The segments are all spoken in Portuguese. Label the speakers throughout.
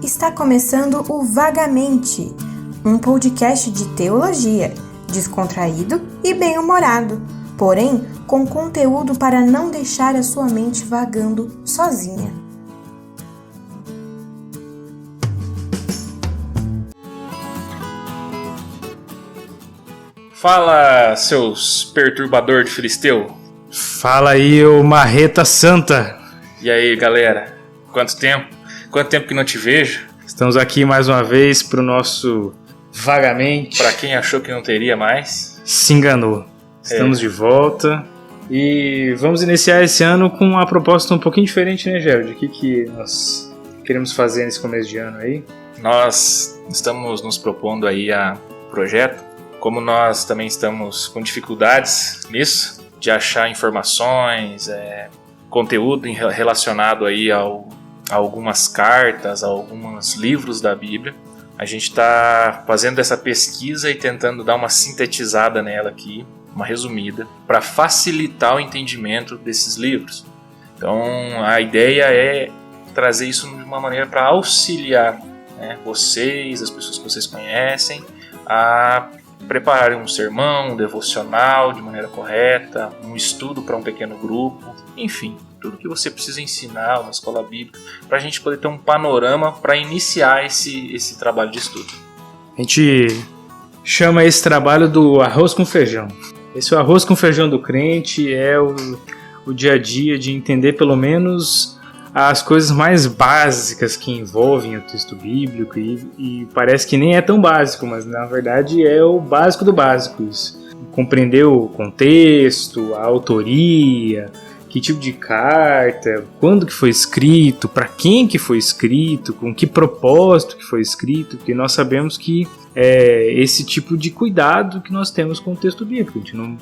Speaker 1: Está começando o Vagamente, um podcast de teologia, descontraído e bem-humorado, porém com conteúdo para não deixar a sua mente vagando sozinha.
Speaker 2: Fala, seus perturbador de filisteu.
Speaker 3: Fala aí, ô marreta santa.
Speaker 2: E aí, galera? Quanto tempo? Quanto tempo que não te vejo?
Speaker 3: Estamos aqui mais uma vez pro nosso Vagamente.
Speaker 2: Pra quem achou que não teria mais,
Speaker 3: Se enganou. Estamos de volta e vamos iniciar esse ano com uma proposta um pouquinho diferente, né, Gerald? O que nós queremos fazer nesse começo de ano aí?
Speaker 2: nós estamos nos propondo aí a projeto. Como nós também estamos com dificuldades nisso, de achar informações, conteúdo relacionado aí a algumas cartas, a alguns livros da Bíblia, a gente está fazendo essa pesquisa e tentando dar uma sintetizada nela aqui, uma resumida, para facilitar o entendimento desses livros. Então a ideia é trazer isso de uma maneira para auxiliar, né, vocês, as pessoas que vocês conhecem, a prepararem um sermão, um devocional de maneira correta, um estudo para um pequeno grupo, enfim, tudo que você precisa ensinar na escola bíblica para a gente poder ter um panorama para iniciar esse trabalho de estudo.
Speaker 3: A gente chama esse trabalho do arroz com feijão. Esse arroz com feijão do crente é o dia a dia de entender pelo menos as coisas mais básicas que envolvem o texto bíblico e parece que nem é tão básico, mas na verdade é o básico do básico isso. Compreender o contexto, a autoria, que tipo de carta, quando que foi escrito, para quem que foi escrito, com que propósito que foi escrito, porque nós sabemos que é esse tipo de cuidado que nós temos com o texto bíblico. A gente não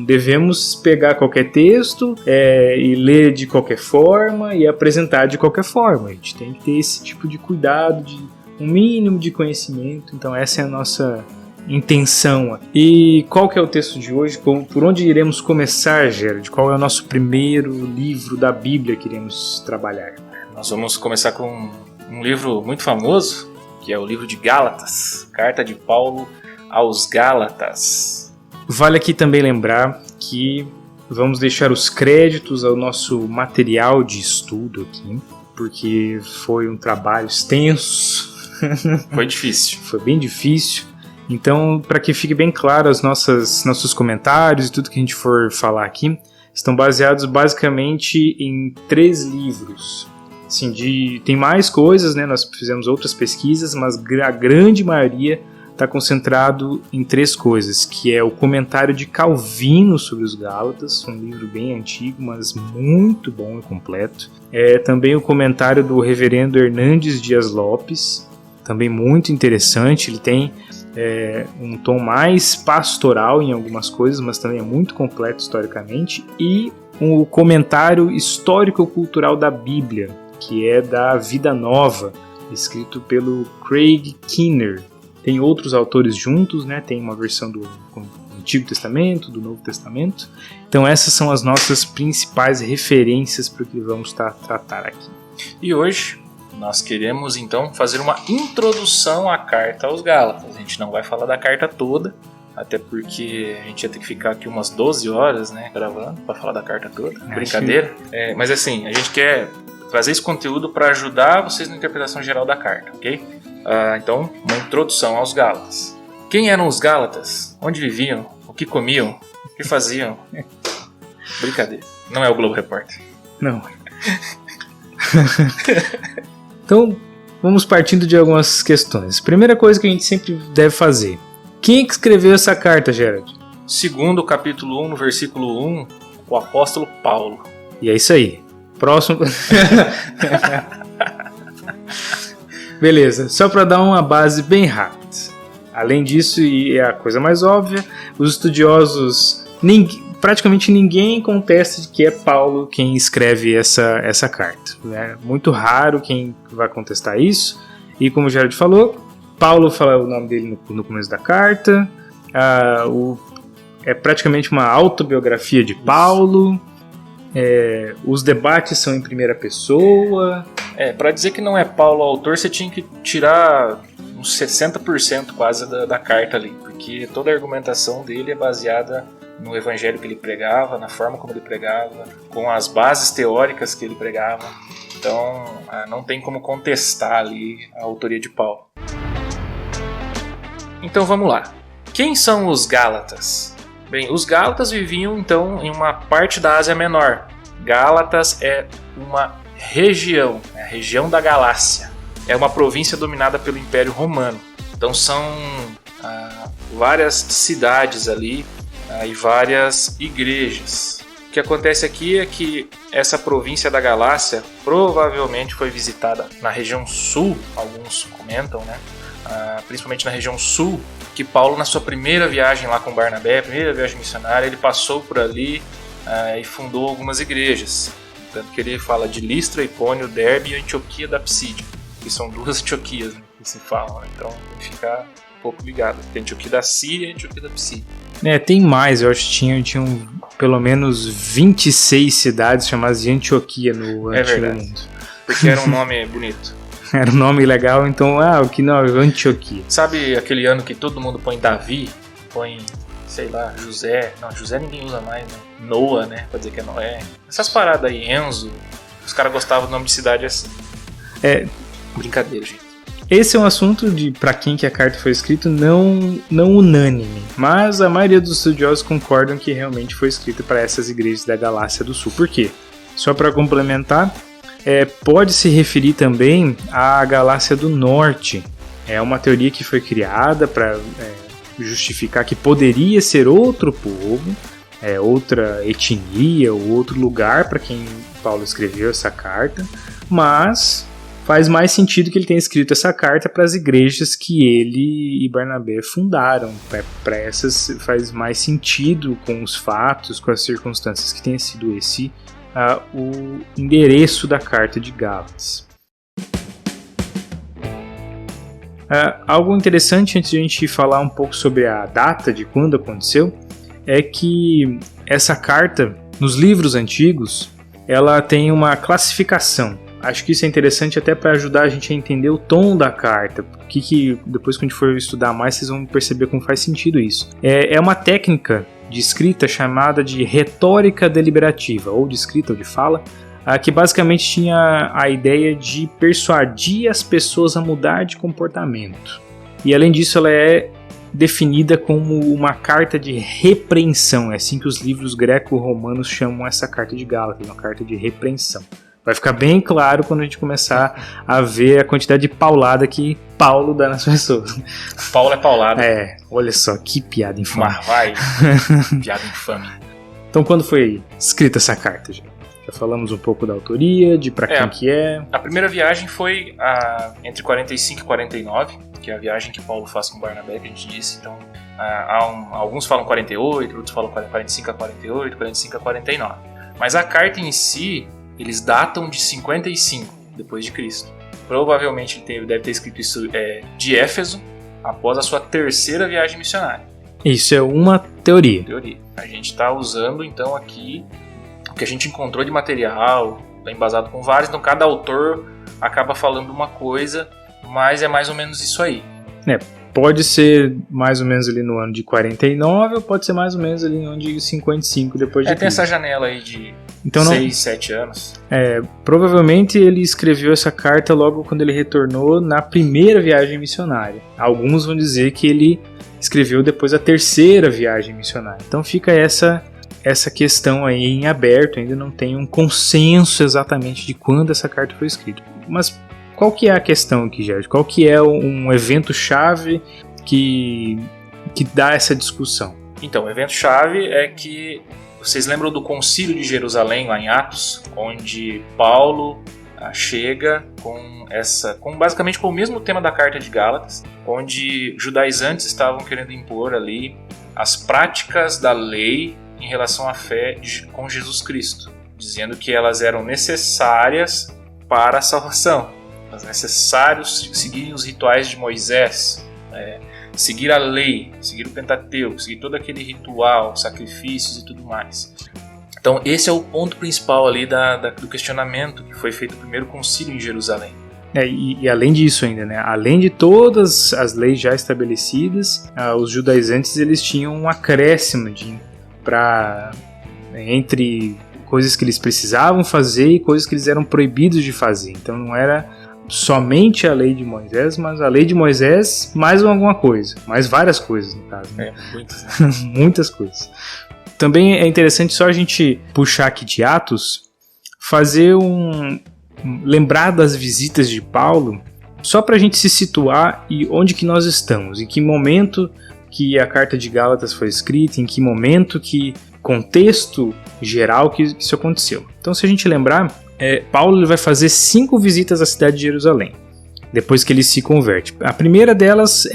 Speaker 3: devemos pegar qualquer texto e ler de qualquer forma e apresentar de qualquer forma. A gente tem que ter esse tipo de cuidado, de um mínimo de conhecimento. Então essa é a nossa intenção. E qual que é o texto de hoje? Por onde iremos começar, Gerard? Qual é o nosso primeiro livro da Bíblia que iremos trabalhar?
Speaker 2: Nós vamos começar com um livro muito famoso, que é o livro de Gálatas, Carta de Paulo aos Gálatas.
Speaker 3: Vale aqui também lembrar que vamos deixar os créditos ao nosso material de estudo aqui, porque foi um trabalho extenso.
Speaker 2: Foi difícil.
Speaker 3: Foi bem difícil. Então, para que fique bem claro, nossos comentários e tudo que a gente for falar aqui estão baseados basicamente em 3 livros. Assim, tem mais coisas, né? Nós fizemos outras pesquisas, mas a grande maioria está concentrado em 3 coisas, que é o comentário de Calvino sobre os Gálatas, um livro bem antigo, mas muito bom e completo. Também o comentário do reverendo Hernandes Dias Lopes, também muito interessante. Ele tem um tom mais pastoral em algumas coisas, mas também é muito completo historicamente. E o comentário histórico-cultural da Bíblia, que é da Vida Nova, escrito pelo Craig Keener. Tem outros autores juntos, né? Tem uma versão do Antigo Testamento, do Novo Testamento. Então essas são as nossas principais referências para o que vamos tratar aqui.
Speaker 2: E hoje nós queremos então fazer uma introdução à carta aos Gálatas. A gente não vai falar da carta toda, até porque a gente ia ter que ficar aqui umas 12 horas, né, gravando para falar da carta toda. Brincadeira. Mas assim, a gente quer trazer esse conteúdo para ajudar vocês na interpretação geral da carta, ok? Então, uma introdução aos Gálatas. Quem eram os Gálatas? Onde viviam? O que comiam? O que faziam? Brincadeira. Não é o Globo Repórter.
Speaker 3: Não. Então, vamos partindo de algumas questões. Primeira coisa que a gente sempre deve fazer. Quem que escreveu essa carta, Gerard?
Speaker 2: Segundo o capítulo 1, no versículo 1, o apóstolo Paulo.
Speaker 3: E é isso aí. Próximo. Beleza, só para dar uma base bem rápida. Além disso, e é a coisa mais óbvia, os estudiosos, praticamente ninguém contesta de que é Paulo quem escreve essa carta. É muito raro quem vai contestar isso. E como o Gerard falou, Paulo fala o nome dele no começo da carta. É praticamente uma autobiografia de Paulo. Os debates são em primeira pessoa.
Speaker 2: Para dizer que não é Paulo o autor, você tinha que tirar uns 60% quase da carta ali, porque toda a argumentação dele é baseada no evangelho que ele pregava, na forma como ele pregava, com as bases teóricas que ele pregava. Então não tem como contestar ali a autoria de Paulo. Então vamos lá. Quem são os Gálatas? Bem, os Gálatas viviam então em uma parte da Ásia Menor. Gálatas é uma região, a região da Galácia. É uma província dominada pelo Império Romano. Então são várias cidades ali e várias igrejas. O que acontece aqui é que essa província da Galácia provavelmente foi visitada na região sul, alguns comentam, né? Principalmente na região sul, que Paulo, na sua primeira viagem lá com Barnabé, primeira viagem missionária, ele passou por ali e fundou algumas igrejas. Tanto que ele fala de Listra, Icônio, Derbe e Antioquia da Psídia, que são duas Antioquias, né, que se falam, né? Então tem que ficar um pouco ligado. Tem Antioquia da Síria e Antioquia da Psídia.
Speaker 3: Tem mais, eu acho que tinham pelo menos 26 cidades chamadas de Antioquia no Antigo Mundo.
Speaker 2: Porque era um nome bonito.
Speaker 3: Era um nome legal, então, o que não, Antioquia.
Speaker 2: Sabe aquele ano que todo mundo põe Davi, põe, sei lá, José, não, José ninguém usa mais, né? Noah, né, pra dizer que é Noé. Essas paradas aí, Enzo, os caras gostavam do nome de cidade assim. Brincadeira, gente.
Speaker 3: Esse é um assunto para quem que a carta foi escrita não unânime, mas a maioria dos estudiosos concordam que realmente foi escrita para essas igrejas da Galácia do Sul. Por quê? Só para complementar, pode se referir também à Galácia do Norte. É uma teoria que foi criada para justificar que poderia ser outro povo, outra etnia ou outro lugar para quem Paulo escreveu essa carta, mas faz mais sentido que ele tenha escrito essa carta para as igrejas que ele e Barnabé fundaram. Para essas faz mais sentido com os fatos, com as circunstâncias que tenha sido esse o endereço da carta de Gálatas. Algo interessante antes de a gente falar um pouco sobre a data de quando aconteceu é que essa carta, nos livros antigos, ela tem uma classificação. Acho que isso é interessante até para ajudar a gente a entender o tom da carta. Que depois que a gente for estudar mais, vocês vão perceber como faz sentido isso. É uma técnica de escrita chamada de retórica deliberativa, ou de escrita ou de fala, que basicamente tinha a ideia de persuadir as pessoas a mudar de comportamento. E além disso, ela é definida como uma carta de repreensão. É assim que os livros greco-romanos chamam essa carta de Gálatas, uma carta de repreensão. Vai ficar bem claro quando a gente começar a ver a quantidade de paulada que Paulo dá nas pessoas.
Speaker 2: Paulo é paulada.
Speaker 3: Olha só, que piada infame.
Speaker 2: Mas vai, piada infame.
Speaker 3: Então, quando foi escrita essa carta, já falamos um pouco da autoria, de pra quem que é.
Speaker 2: A primeira viagem foi entre 45 e 49, que é a viagem que Paulo faz com Barnabé, que a gente disse. Então, alguns falam 48, outros falam 45 a 48, 45 a 49. Mas a carta em si, eles datam de 55 depois de Cristo. Provavelmente ele deve ter escrito isso de Éfeso, após a sua terceira viagem missionária.
Speaker 3: Isso é uma teoria.
Speaker 2: A gente está usando então aqui o que a gente encontrou de material, está embasado com vários, então cada autor acaba falando uma coisa, mas é mais ou menos isso aí.
Speaker 3: Pode ser mais ou menos ali no ano de 49, ou pode ser mais ou menos ali no ano de 55 depois de Cristo.
Speaker 2: Tem essa janela aí de 6, 7 anos.
Speaker 3: Provavelmente ele escreveu essa carta logo quando ele retornou na primeira viagem missionária. Alguns vão dizer que ele escreveu depois da terceira viagem missionária. Então fica essa questão aí em aberto, ainda não tem um consenso exatamente de quando essa carta foi escrita. Mas qual que é a questão aqui, Gerard? Qual que é um evento-chave que dá essa discussão?
Speaker 2: Então, o evento-chave é que vocês lembram do Concílio de Jerusalém, lá em Atos, onde Paulo chega basicamente com o mesmo tema da carta de Gálatas, onde judaizantes estavam querendo impor ali as práticas da lei em relação à fé com Jesus Cristo, dizendo que elas eram necessárias para a salvação. É necessário seguir os rituais de Moisés, seguir a lei, seguir o Pentateuco, seguir todo aquele ritual, sacrifícios e tudo mais. Então esse é o ponto principal ali do questionamento que foi feito o primeiro concílio em Jerusalém.
Speaker 3: E além disso ainda, né? Além de todas as leis já estabelecidas, os judaizantes eles tinham um acréscimo entre coisas que eles precisavam fazer e coisas que eles eram proibidos de fazer. Então não era somente a lei de Moisés, mas a lei de Moisés mais alguma coisa, mais várias coisas no caso. Né?
Speaker 2: Muitas.
Speaker 3: Muitas coisas. Também é interessante só a gente puxar aqui de Atos, fazer lembrar das visitas de Paulo, só para a gente se situar e onde que nós estamos, em que momento que a carta de Gálatas foi escrita, em que momento, que contexto geral que isso aconteceu. Então, se a gente lembrar, Paulo ele vai fazer 5 visitas à cidade de Jerusalém, depois que ele se converte. A primeira delas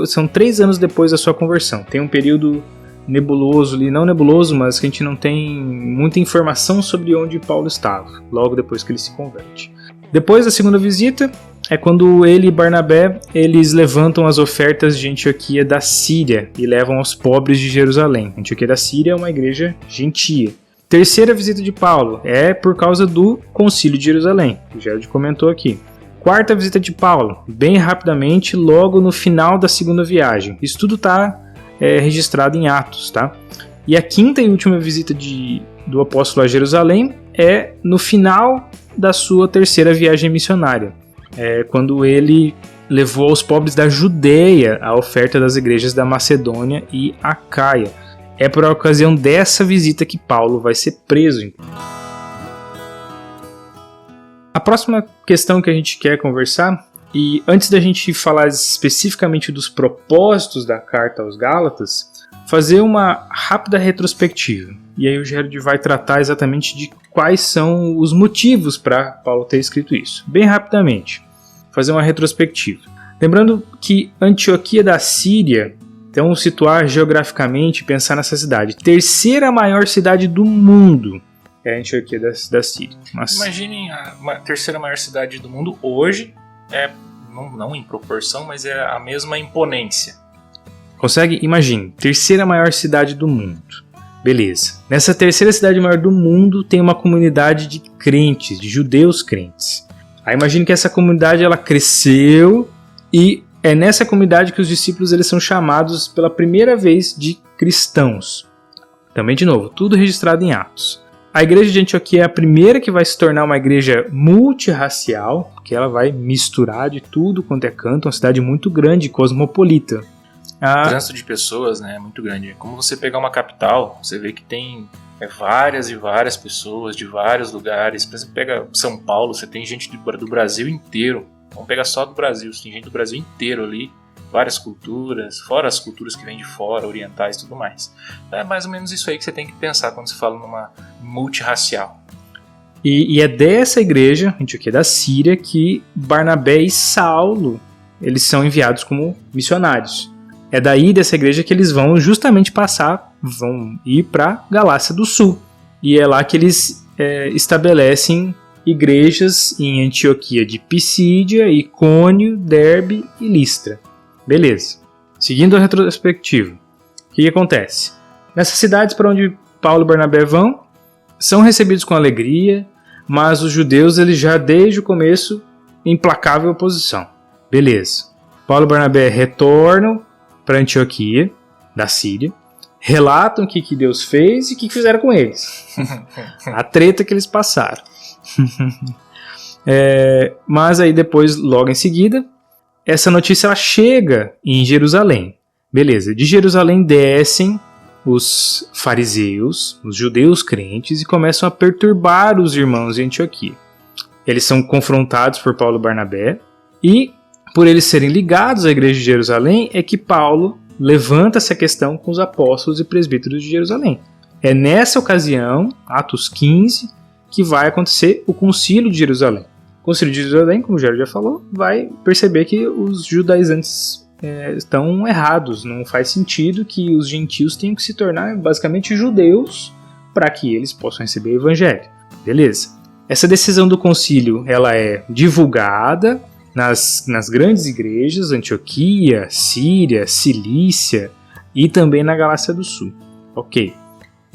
Speaker 3: são 3 anos depois da sua conversão. Tem um período nebuloso ali, não nebuloso, mas que a gente não tem muita informação sobre onde Paulo estava, logo depois que ele se converte. Depois da segunda visita, é quando ele e Barnabé, eles levantam as ofertas de Antioquia da Síria e levam aos pobres de Jerusalém. Antioquia da Síria é uma igreja gentia. Terceira visita de Paulo é por causa do concílio de Jerusalém, que o Gerald comentou aqui. Quarta visita de Paulo, bem rapidamente, logo no final da segunda viagem. Isso tudo está registrado em Atos, tá? E a quinta e última visita do apóstolo a Jerusalém é no final da sua terceira viagem missionária, quando ele levou aos pobres da Judeia a oferta das igrejas da Macedônia e Acaia. É por ocasião dessa visita que Paulo vai ser preso. A próxima questão que a gente quer conversar, e antes da gente falar especificamente dos propósitos da carta aos Gálatas, fazer uma rápida retrospectiva. E aí o Gerard vai tratar exatamente de quais são os motivos para Paulo ter escrito isso. Bem rapidamente, fazer uma retrospectiva. Lembrando que Antioquia da Síria, então situar geograficamente, pensar nessa cidade. Terceira maior cidade do mundo é a Antioquia da Síria.
Speaker 2: Imaginem a terceira maior cidade do mundo hoje, não em proporção, mas é a mesma imponência.
Speaker 3: Consegue? Imagine, terceira maior cidade do mundo. Beleza. Nessa terceira cidade maior do mundo tem uma comunidade de crentes, de judeus crentes. Aí imagine que essa comunidade ela cresceu e é nessa comunidade que os discípulos eles são chamados pela primeira vez de cristãos. Também, de novo, tudo registrado em Atos. A igreja de Antioquia é a primeira que vai se tornar uma igreja multirracial, porque ela vai misturar de tudo quanto é canto, uma cidade muito grande, cosmopolita.
Speaker 2: O trânsito de pessoas, né, é muito grande. Como você pegar uma capital, você vê que tem várias e várias pessoas de vários lugares. Por exemplo, pega São Paulo, você tem gente do Brasil inteiro. Vamos pegar só do Brasil, você tem gente do Brasil inteiro ali. Várias culturas, fora as culturas que vêm de fora, orientais e tudo mais. É mais ou menos isso aí que você tem que pensar quando você fala numa multirracial.
Speaker 3: E é dessa igreja, Antioquia da Síria, que Barnabé e Saulo eles são enviados como missionários. É daí dessa igreja que eles vão justamente vão ir para Galácia do Sul. E é lá que eles estabelecem igrejas em Antioquia de Pisídia, Icônio, Derbe e Listra. Beleza. Seguindo a retrospectiva, o que acontece? Nessas cidades para onde Paulo e Barnabé vão, são recebidos com alegria, mas os judeus eles já desde o começo implacável oposição. Beleza. Paulo e Barnabé retornam para Antioquia da Síria, relatam o que Deus fez e o que fizeram com eles. A treta que eles passaram. Mas aí depois, logo em seguida, essa notícia ela chega em Jerusalém. Beleza, de Jerusalém descem os fariseus, os judeus crentes, e começam a perturbar os irmãos em Antioquia. Eles são confrontados por Paulo e Barnabé, e por eles serem ligados à igreja de Jerusalém, é que Paulo levanta essa questão com os apóstolos e presbíteros de Jerusalém. É nessa ocasião, Atos 15, que vai acontecer o concílio de Jerusalém. O concílio de Jerusalém, como o Jair já falou, vai perceber que os judaizantes estão errados. Não faz sentido que os gentios tenham que se tornar basicamente judeus para que eles possam receber o evangelho. Beleza. Essa decisão do concílio ela é divulgada nas grandes igrejas, Antioquia, Síria, Cilícia e também na Galácia do Sul. Ok.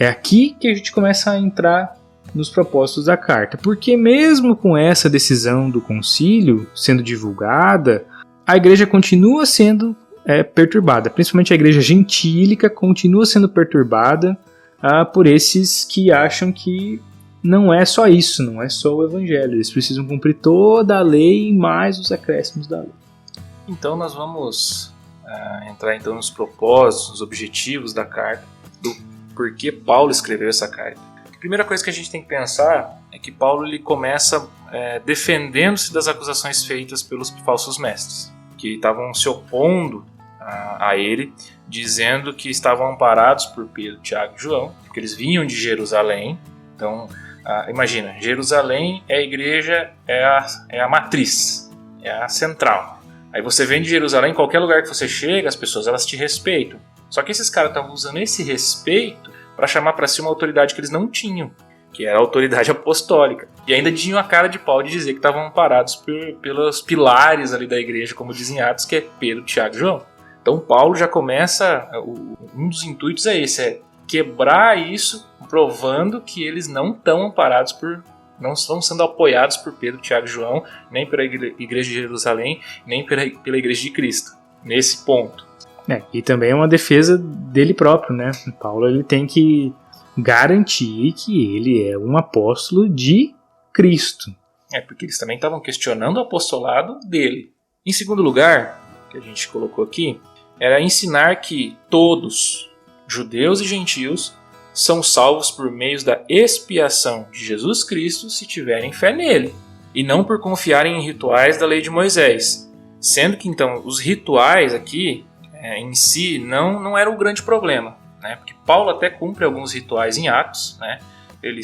Speaker 3: É aqui que a gente começa a entrar nos propósitos da carta. Porque mesmo com essa decisão do concílio sendo divulgada, a igreja continua sendo perturbada. Principalmente a igreja gentílica continua sendo perturbada por esses que acham que não é só isso, não é só o evangelho. Eles precisam cumprir toda a lei mais os acréscimos da lei.
Speaker 2: Então nós vamos entrar então nos propósitos, nos objetivos da carta, do porquê Paulo escreveu essa carta. A primeira coisa que a gente tem que pensar é que Paulo ele começa defendendo-se das acusações feitas pelos falsos mestres, que estavam se opondo a ele, dizendo que estavam amparados por Pedro, Tiago e João, porque eles vinham de Jerusalém. Então, imagina, Jerusalém é a igreja, é a matriz, é a central. Aí você vem de Jerusalém, em qualquer lugar que você chega, as pessoas elas te respeitam. Só que esses caras estavam usando esse respeito para chamar para si uma autoridade que eles não tinham, que era a autoridade apostólica. E ainda tinham a cara de pau de dizer que estavam amparados pelos pilares ali da igreja, como dizem Atos, que é Pedro, Tiago e João. Então Paulo já começa, um dos intuitos é esse, é quebrar isso, provando que eles não estão amparados não estão sendo apoiados por Pedro, Tiago e João, nem pela igreja de Jerusalém, nem pela igreja de Cristo, nesse ponto.
Speaker 3: E também é uma defesa dele próprio, né? Paulo ele tem que garantir que ele é um apóstolo de Cristo.
Speaker 2: Porque eles também estavam questionando o apostolado dele. Em segundo lugar, que a gente colocou aqui, era ensinar que todos, judeus e gentios, são salvos por meio da expiação de Jesus Cristo se tiverem fé nele, e não por confiarem em rituais da lei de Moisés. Sendo que então os rituais aqui em si não era o grande problema, né? Porque Paulo até cumpre alguns rituais em Atos, né? Ele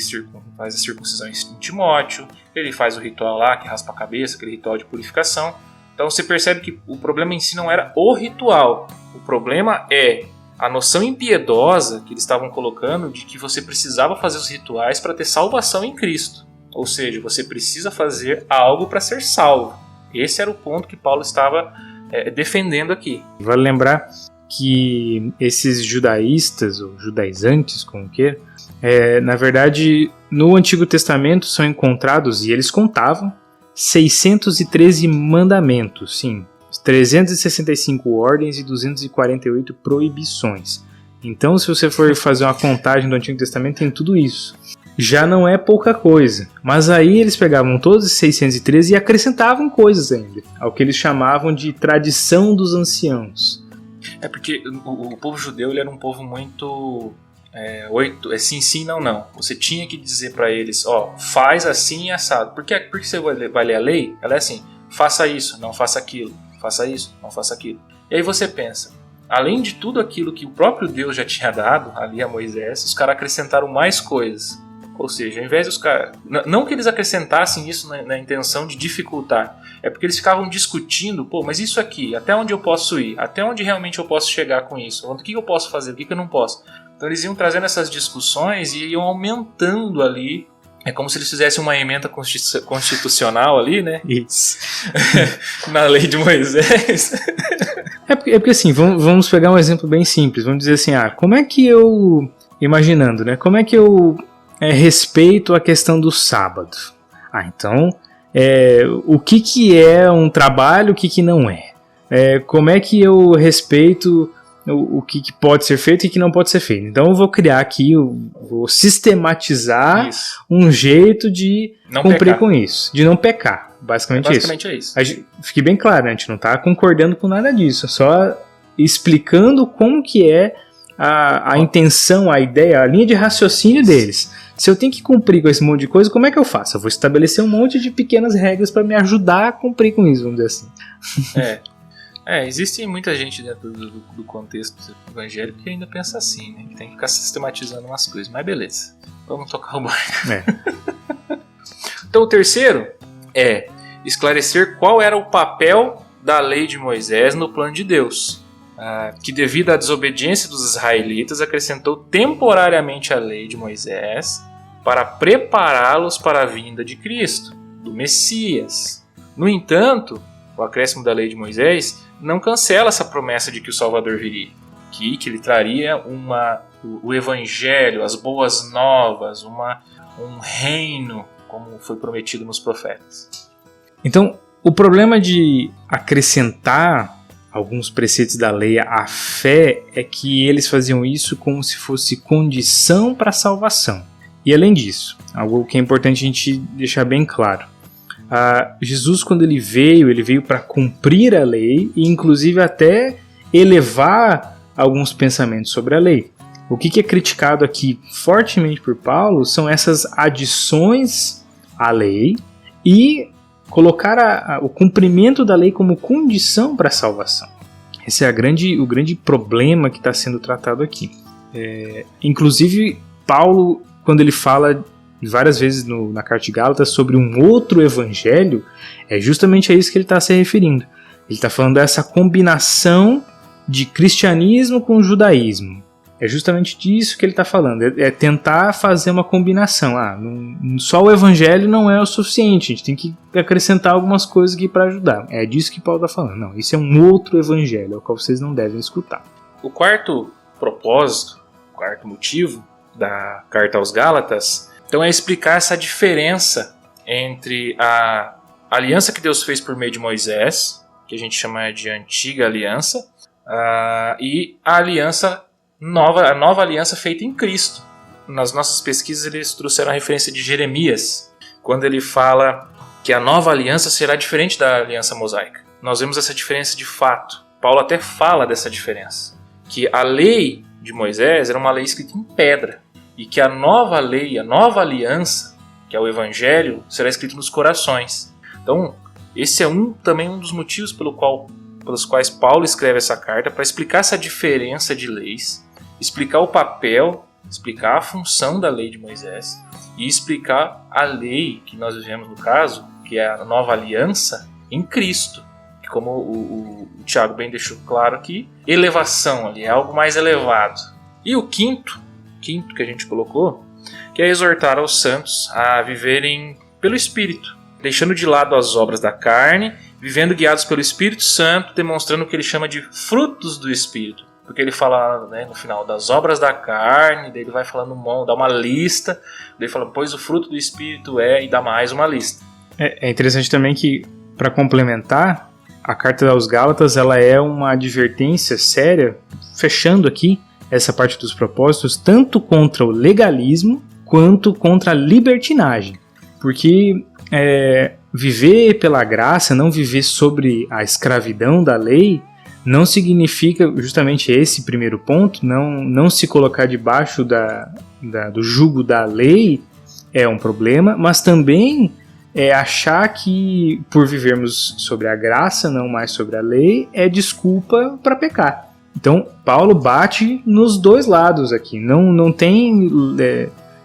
Speaker 2: faz a circuncisão em Timóteo, ele faz o ritual lá que raspa a cabeça, aquele ritual de purificação. Então você percebe que o problema em si não era o ritual, o problema é a noção impiedosa que eles estavam colocando de que você precisava fazer os rituais para ter salvação em Cristo. Ou seja, você precisa fazer algo para ser salvo. Esse era o ponto que Paulo estava defendendo aqui.
Speaker 3: Vale lembrar que esses judaístas, ou judaizantes, como queira, na verdade, no Antigo Testamento são encontrados, e eles contavam, 613 mandamentos, sim, 365 ordens e 248 proibições. Então, se você for fazer uma contagem do Antigo Testamento, tem tudo isso. Já não é pouca coisa. Mas aí eles pegavam todos os 613 e acrescentavam coisas ainda, ao que eles chamavam de tradição dos anciãos.
Speaker 2: Porque o povo judeu ele era um povo muito... sim, não. Você tinha que dizer para eles, faz assim e assado. Por que você vai ler a lei? Ela é assim, faça isso, não faça aquilo. Faça isso, não faça aquilo. E aí você pensa, além de tudo aquilo que o próprio Deus já tinha dado ali a Moisés, os caras acrescentaram mais coisas. Ou seja, ao invés de os caras... Não que eles acrescentassem isso na intenção de dificultar, é porque eles ficavam discutindo, mas isso aqui, até onde eu posso ir? Até onde realmente eu posso chegar com isso? O que eu posso fazer? O que eu não posso? Então eles iam trazendo essas discussões e iam aumentando ali. É como se eles fizessem uma emenda constitucional ali, né?
Speaker 3: Isso.
Speaker 2: Na lei de Moisés.
Speaker 3: É porque assim, vamos pegar um exemplo bem simples. Vamos dizer assim, como é que eu... Imaginando, né? Como é que eu respeito a questão do sábado? Então, o que é um trabalho, o que não é? Como é que eu respeito o que pode ser feito e o que não pode ser feito? Então eu vou criar aqui, vou sistematizar um jeito de não cumprir pecar. Com isso, de não pecar. Basicamente
Speaker 2: é isso.
Speaker 3: Fique bem claro, né? A gente não está concordando com nada disso, só explicando como que é a intenção, a ideia, a linha de raciocínio deles. Se eu tenho que cumprir com esse monte de coisa, como é que eu faço? Eu vou estabelecer um monte de pequenas regras para me ajudar a cumprir com isso, vamos dizer assim.
Speaker 2: Existe muita gente dentro do contexto evangélico que ainda pensa assim, né? Tem que ficar sistematizando umas coisas, mas beleza. Vamos tocar o barco. Então o terceiro é esclarecer qual era o papel da lei de Moisés no plano de Deus. Que devido à desobediência dos israelitas acrescentou temporariamente a lei de Moisés para prepará-los para a vinda de Cristo, do Messias. No entanto, o acréscimo da lei de Moisés não cancela essa promessa de que o Salvador viria, que ele traria uma o evangelho, as boas novas, um reino, como foi prometido nos profetas.
Speaker 3: Então, o problema de acrescentar alguns preceitos da lei à fé é que eles faziam isso como se fosse condição para a salvação. E além disso, algo que é importante a gente deixar bem claro, Jesus, quando ele veio para cumprir a lei e inclusive até elevar alguns pensamentos sobre a lei. O que é criticado aqui fortemente por Paulo são essas adições à lei e colocar o cumprimento da lei como condição para a salvação. Esse é o grande problema que está sendo tratado aqui. Inclusive, Paulo, quando ele fala várias vezes na carta de Gálatas sobre um outro evangelho, é justamente a isso que ele está se referindo. Ele está falando dessa combinação de cristianismo com judaísmo. É justamente disso que ele está falando, é tentar fazer uma combinação. Só o evangelho não é o suficiente, a gente tem que acrescentar algumas coisas aqui para ajudar. É disso que Paulo está falando. Não, isso é um outro evangelho, ao qual vocês não devem escutar.
Speaker 2: O quarto propósito, o quarto motivo da carta aos Gálatas, então é explicar essa diferença entre a aliança que Deus fez por meio de Moisés, que a gente chama de antiga aliança, e a aliança a nova aliança feita em Cristo. Nas nossas pesquisas eles trouxeram a referência de Jeremias, quando ele fala que a nova aliança será diferente da aliança mosaica. Nós vemos essa diferença de fato. Paulo até fala dessa diferença, que a lei de Moisés era uma lei escrita em pedra, e que a nova lei, a nova aliança, que é o evangelho, será escrito nos corações. Então, esse é também um dos motivos pelos quais Paulo escreve essa carta, para explicar essa diferença de leis, explicar o papel, explicar a função da lei de Moisés e explicar a lei que nós vivemos no caso, que é a nova aliança em Cristo. Que, como o Tiago bem deixou claro aqui, elevação ali, é algo mais elevado. E o quinto que a gente colocou, que é exortar aos santos a viverem pelo Espírito, deixando de lado as obras da carne, vivendo guiados pelo Espírito Santo, demonstrando o que ele chama de frutos do Espírito. Porque ele fala, no final das obras da carne, daí ele vai falando, dá uma lista, daí ele fala, pois o fruto do Espírito e dá mais uma lista.
Speaker 3: É interessante também que, para complementar, a carta aos Gálatas ela é uma advertência séria, fechando aqui essa parte dos propósitos, tanto contra o legalismo quanto contra a libertinagem. Porque viver pela graça, não viver sobre a escravidão da lei, não significa justamente esse primeiro ponto, não se colocar debaixo do jugo da lei é um problema, mas também achar que por vivermos sobre a graça, não mais sobre a lei, é desculpa para pecar. Então, Paulo bate nos dois lados aqui, não tem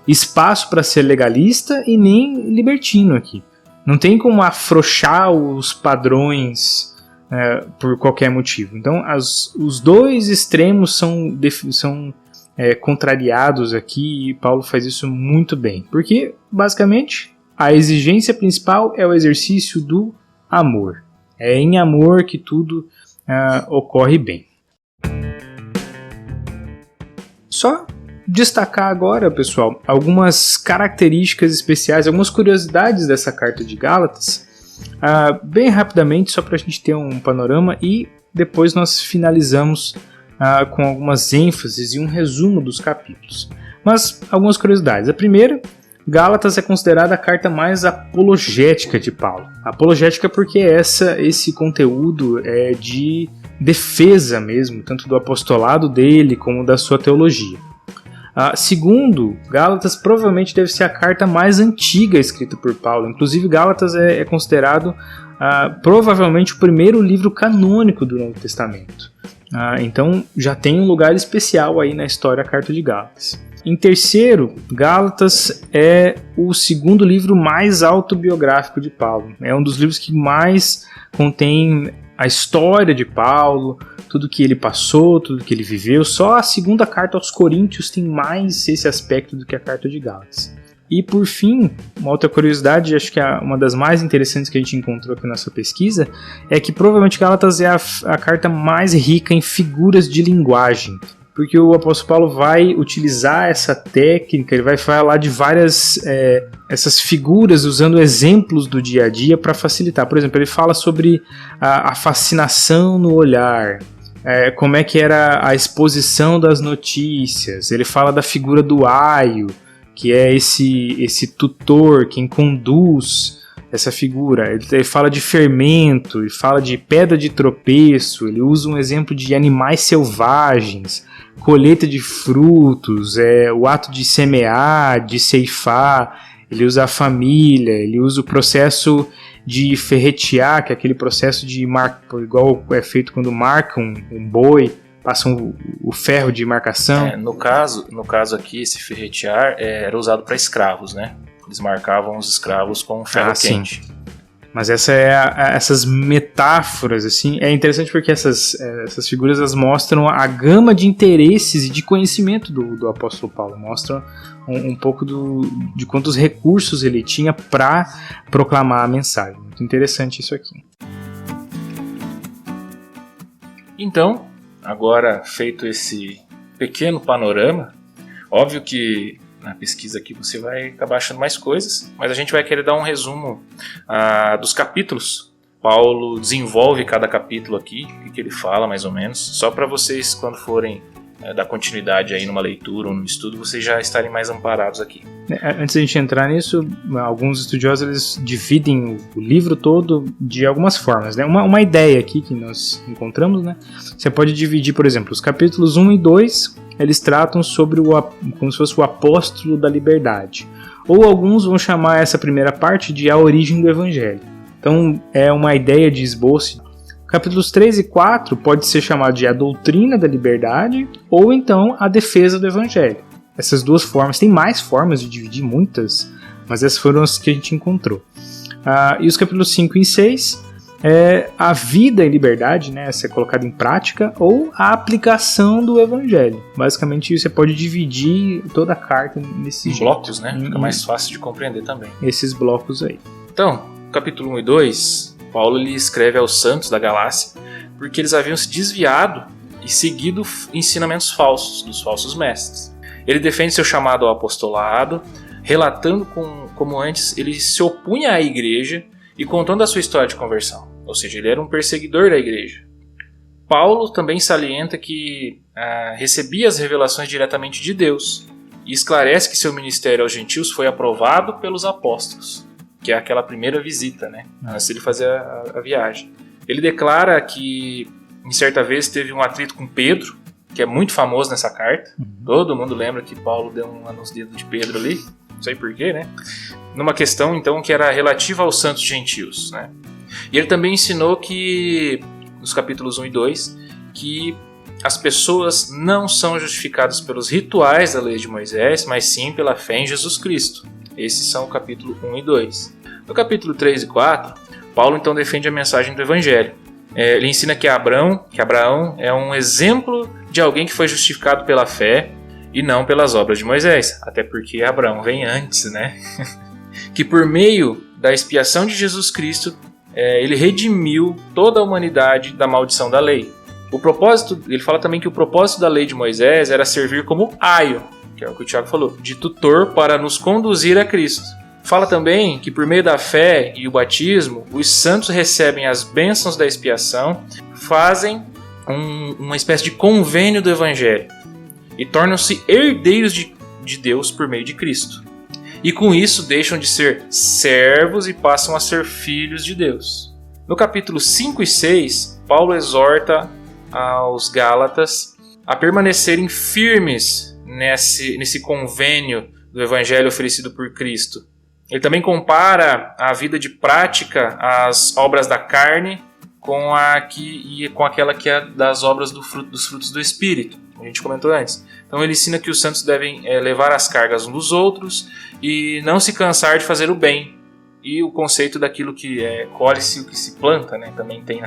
Speaker 3: espaço para ser legalista e nem libertino aqui. Não tem como afrouxar os padrões por qualquer motivo. Então, os dois extremos são contrariados aqui e Paulo faz isso muito bem. Porque, basicamente, a exigência principal é o exercício do amor. É em amor que tudo ocorre bem. Só destacar agora, pessoal, algumas características especiais, algumas curiosidades dessa carta de Gálatas, bem rapidamente, só para a gente ter um panorama, e depois nós finalizamos com algumas ênfases e um resumo dos capítulos. Mas algumas curiosidades. A primeira, Gálatas é considerada a carta mais apologética de Paulo. Apologética porque esse conteúdo é de defesa mesmo, tanto do apostolado dele como da sua teologia. Segundo, Gálatas provavelmente deve ser a carta mais antiga escrita por Paulo. Inclusive, Gálatas é considerado provavelmente o primeiro livro canônico do Novo Testamento. Então, já tem um lugar especial aí na história a carta de Gálatas. Em terceiro, Gálatas é o segundo livro mais autobiográfico de Paulo. É um dos livros que mais contém a história de Paulo, tudo que ele passou, tudo que ele viveu. Só a segunda carta aos Coríntios tem mais esse aspecto do que a carta de Gálatas. E por fim, uma outra curiosidade, acho que é uma das mais interessantes que a gente encontrou aqui na nossa pesquisa, é que provavelmente Gálatas é a carta mais rica em figuras de linguagem. porque o apóstolo Paulo vai utilizar essa técnica, ele vai falar de várias essas figuras usando exemplos do dia a dia para facilitar. Por exemplo, ele fala sobre a fascinação no olhar, como é que era a exposição das notícias. Ele fala da figura do aio, que é esse tutor, quem conduz essa figura. Ele fala de fermento, ele fala de pedra de tropeço, ele usa um exemplo de animais selvagens, colheita de frutos, o ato de semear, de ceifar, ele usa a família, ele usa o processo de ferretear, que é aquele processo de marcar, igual é feito quando marcam um boi, passam o ferro de marcação.
Speaker 2: No caso aqui, esse ferretear era usado para escravos, né? Eles marcavam os escravos com ferro quente.
Speaker 3: Sim. Mas essas metáforas, assim, é interessante porque essas figuras elas mostram a gama de interesses e de conhecimento do apóstolo Paulo. Mostram um pouco de quantos recursos ele tinha para proclamar a mensagem. Muito interessante isso aqui.
Speaker 2: Então, agora feito esse pequeno panorama, óbvio que na pesquisa aqui você vai acabar achando mais coisas, mas a gente vai querer dar um resumo dos capítulos. Paulo desenvolve cada capítulo aqui, o que ele fala mais ou menos, só para vocês, quando forem dar continuidade aí numa leitura ou num estudo, vocês já estarem mais amparados aqui.
Speaker 3: Antes de a gente entrar nisso, alguns estudiosos eles dividem o livro todo de algumas formas, né? Uma ideia aqui que nós encontramos, né? Você pode dividir, por exemplo, os capítulos 1 e 2, eles tratam sobre como se fosse o apóstolo da liberdade. Ou alguns vão chamar essa primeira parte de a origem do evangelho. Então é uma ideia de esboço. Capítulos 3 e 4 pode ser chamado de a doutrina da liberdade ou então a defesa do evangelho. Essas duas formas, tem mais formas de dividir, muitas, mas essas foram as que a gente encontrou. E os capítulos 5 e 6 é a vida em liberdade, né, ser colocada em prática, ou a aplicação do evangelho. Basicamente você pode dividir toda a carta nesses
Speaker 2: blocos, né? Fica mais fácil de compreender também.
Speaker 3: Esses blocos aí.
Speaker 2: Então, capítulo 1 e 2, Paulo ele escreve aos santos da Galácia porque eles haviam se desviado e seguido ensinamentos falsos, dos falsos mestres. Ele defende seu chamado ao apostolado, relatando como antes ele se opunha à igreja e contando a sua história de conversão. Ou seja, ele era um perseguidor da igreja. Paulo também salienta que recebia as revelações diretamente de Deus e esclarece que seu ministério aos gentios foi aprovado pelos apóstolos, que é aquela primeira visita, né? Antes de ele fazer a viagem. Ele declara que, em certa vez, teve um atrito com Pedro, que é muito famoso nessa carta. Todo mundo lembra que Paulo deu uma nos dedos de Pedro ali, não sei porquê, né? Numa questão, então, que era relativa aos santos gentios, né? E ele também ensinou que, nos capítulos 1 e 2, que as pessoas não são justificadas pelos rituais da lei de Moisés, mas sim pela fé em Jesus Cristo. Esses são o capítulo 1 e 2. No capítulo 3 e 4, Paulo então defende a mensagem do Evangelho. Ele ensina que Abraão é um exemplo de alguém que foi justificado pela fé e não pelas obras de Moisés. Até porque Abraão vem antes, né? Que por meio da expiação de Jesus Cristo, ele redimiu toda a humanidade da maldição da lei. Ele fala também que o propósito da lei de Moisés era servir como aio, que é o que o Tiago falou, de tutor para nos conduzir a Cristo. Fala também que por meio da fé e o batismo, os santos recebem as bênçãos da expiação, fazem uma espécie de convênio do Evangelho e tornam-se herdeiros de Deus por meio de Cristo. E com isso deixam de ser servos e passam a ser filhos de Deus. No capítulo 5 e 6, Paulo exorta aos Gálatas a permanecerem firmes nesse convênio do Evangelho oferecido por Cristo. Ele também compara a vida de prática, as obras da carne, com aquela que é das obras dos frutos do Espírito, como a gente comentou antes. Então ele ensina que os santos devem levar as cargas uns dos outros e não se cansar de fazer o bem. E o conceito daquilo que colhe-se o que se planta, né, também tem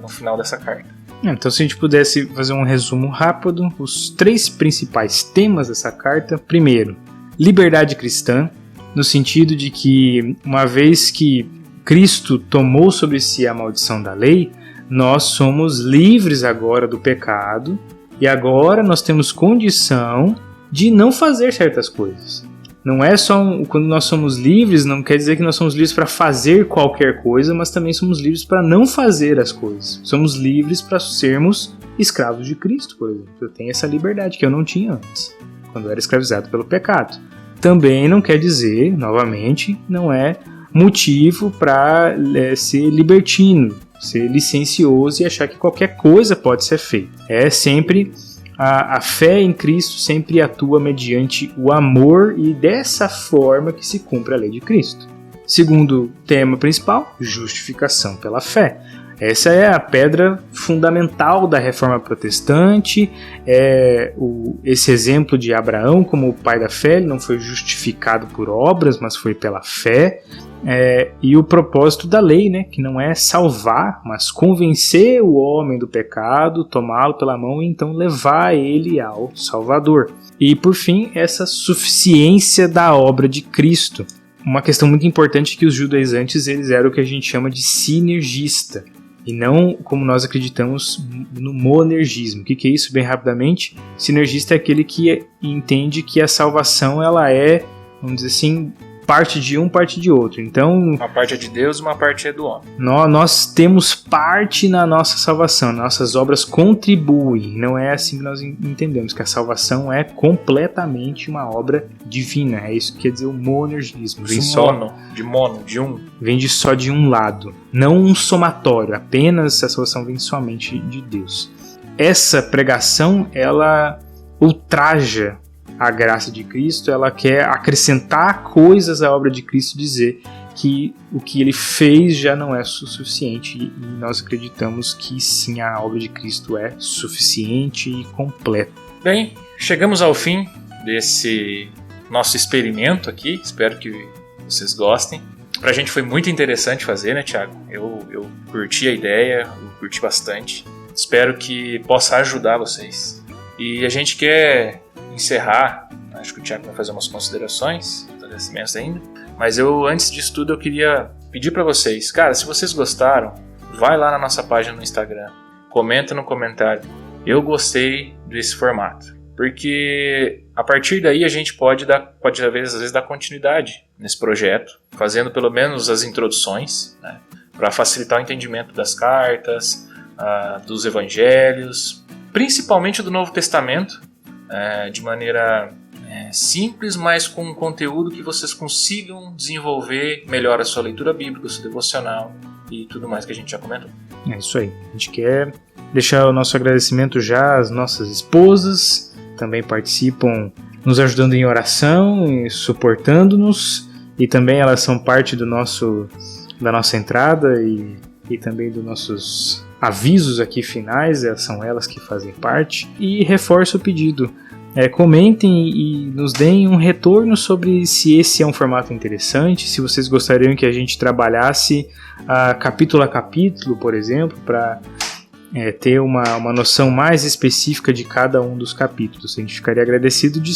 Speaker 2: no final dessa carta.
Speaker 3: Então, se a gente pudesse fazer um resumo rápido, os 3 principais temas dessa carta. Primeiro, liberdade cristã, no sentido de que, uma vez que Cristo tomou sobre si a maldição da lei, nós somos livres agora do pecado E agora nós temos condição de não fazer certas coisas. Não é só quando nós somos livres, não quer dizer que nós somos livres para fazer qualquer coisa, mas também somos livres para não fazer as coisas. Somos livres para sermos escravos de Cristo, por exemplo. Eu tenho essa liberdade que eu não tinha antes, quando eu era escravizado pelo pecado. Também não quer dizer, novamente, não é motivo para ser libertino, ser licencioso e achar que qualquer coisa pode ser feita. É sempre a fé em Cristo sempre atua mediante o amor e dessa forma que se cumpre a lei de Cristo. Segundo tema principal, justificação pela fé. Essa é a pedra fundamental da reforma protestante, esse exemplo de Abraão como o pai da fé. Ele não foi justificado por obras, mas foi pela fé. E o propósito da lei, né, que não é salvar, mas convencer o homem do pecado, tomá-lo pela mão e então levar ele ao Salvador. E por fim, essa suficiência da obra de Cristo. Uma questão muito importante é que os judaizantes eles eram o que a gente chama de sinergista, e não como nós acreditamos no monergismo. O que é isso, bem rapidamente? Sinergista é aquele que entende que a salvação ela é, vamos dizer assim, parte de um, parte de outro. Então,
Speaker 2: uma parte é de Deus, uma parte é do homem.
Speaker 3: Nós temos parte na nossa salvação, nossas obras contribuem. Não é assim que nós entendemos, que a salvação é completamente uma obra divina. É isso que quer dizer o monergismo.
Speaker 2: De um.
Speaker 3: Vem só de um lado, não um somatório, apenas a salvação vem somente de Deus. Essa pregação, ela ultraja a graça de Cristo, ela quer acrescentar coisas à obra de Cristo, dizer que o que ele fez já não é suficiente, e nós acreditamos que sim, a obra de Cristo é suficiente e completa.
Speaker 2: Bem, chegamos ao fim desse nosso experimento aqui, espero que vocês gostem. Pra gente foi muito interessante fazer, né, Thiago? Eu curti a ideia, eu curti bastante, espero que possa ajudar vocês. E a gente quer encerrar, acho que o Thiago vai fazer umas considerações, agradecimentos ainda, mas antes disso tudo, eu queria pedir para vocês, cara, se vocês gostaram, vai lá na nossa página no Instagram, comenta no comentário, eu gostei desse formato, porque a partir daí a gente pode às vezes dar continuidade nesse projeto, fazendo pelo menos as introduções, né, para facilitar o entendimento das cartas, dos evangelhos, principalmente do Novo Testamento, de maneira simples, mas com um conteúdo que vocês consigam desenvolver melhor a sua leitura bíblica, o seu devocional e tudo mais que a gente já comentou.
Speaker 3: É isso aí. A gente quer deixar o nosso agradecimento já às nossas esposas, também participam nos ajudando em oração e suportando-nos, e também elas são parte da nossa entrada e também dos nossos avisos aqui finais, são elas que fazem parte. E reforço o pedido, comentem e nos deem um retorno sobre se esse é um formato interessante, se vocês gostariam que a gente trabalhasse capítulo a capítulo, por exemplo, para ter uma noção mais específica de cada um dos capítulos. A gente ficaria agradecido de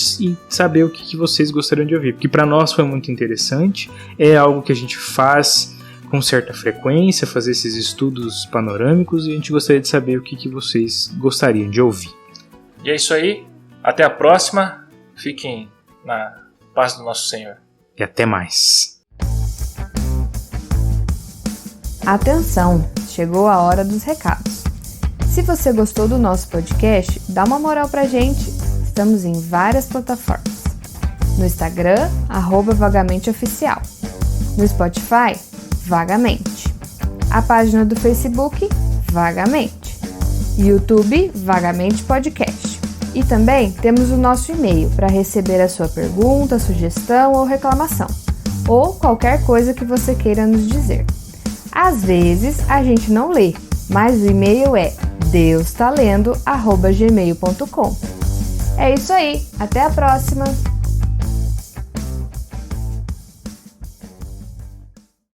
Speaker 3: saber o que vocês gostariam de ouvir, porque para nós foi muito interessante, é algo que a gente faz com certa frequência, fazer esses estudos panorâmicos, e a gente gostaria de saber o que vocês gostariam de ouvir.
Speaker 2: E é isso aí, até a próxima, fiquem na paz do nosso Senhor.
Speaker 3: E até mais.
Speaker 1: Atenção, chegou a hora dos recados. Se você gostou do nosso podcast, dá uma moral pra gente. Estamos em várias plataformas. No Instagram, @vagamenteoficial. No Spotify, Vagamente. A página do Facebook, Vagamente. YouTube, Vagamente Podcast. E também temos o nosso e-mail para receber a sua pergunta, sugestão ou reclamação, ou qualquer coisa que você queira nos dizer. Às vezes a gente não lê, mas o e-mail é deustalendo@gmail.com. É isso aí, até a próxima!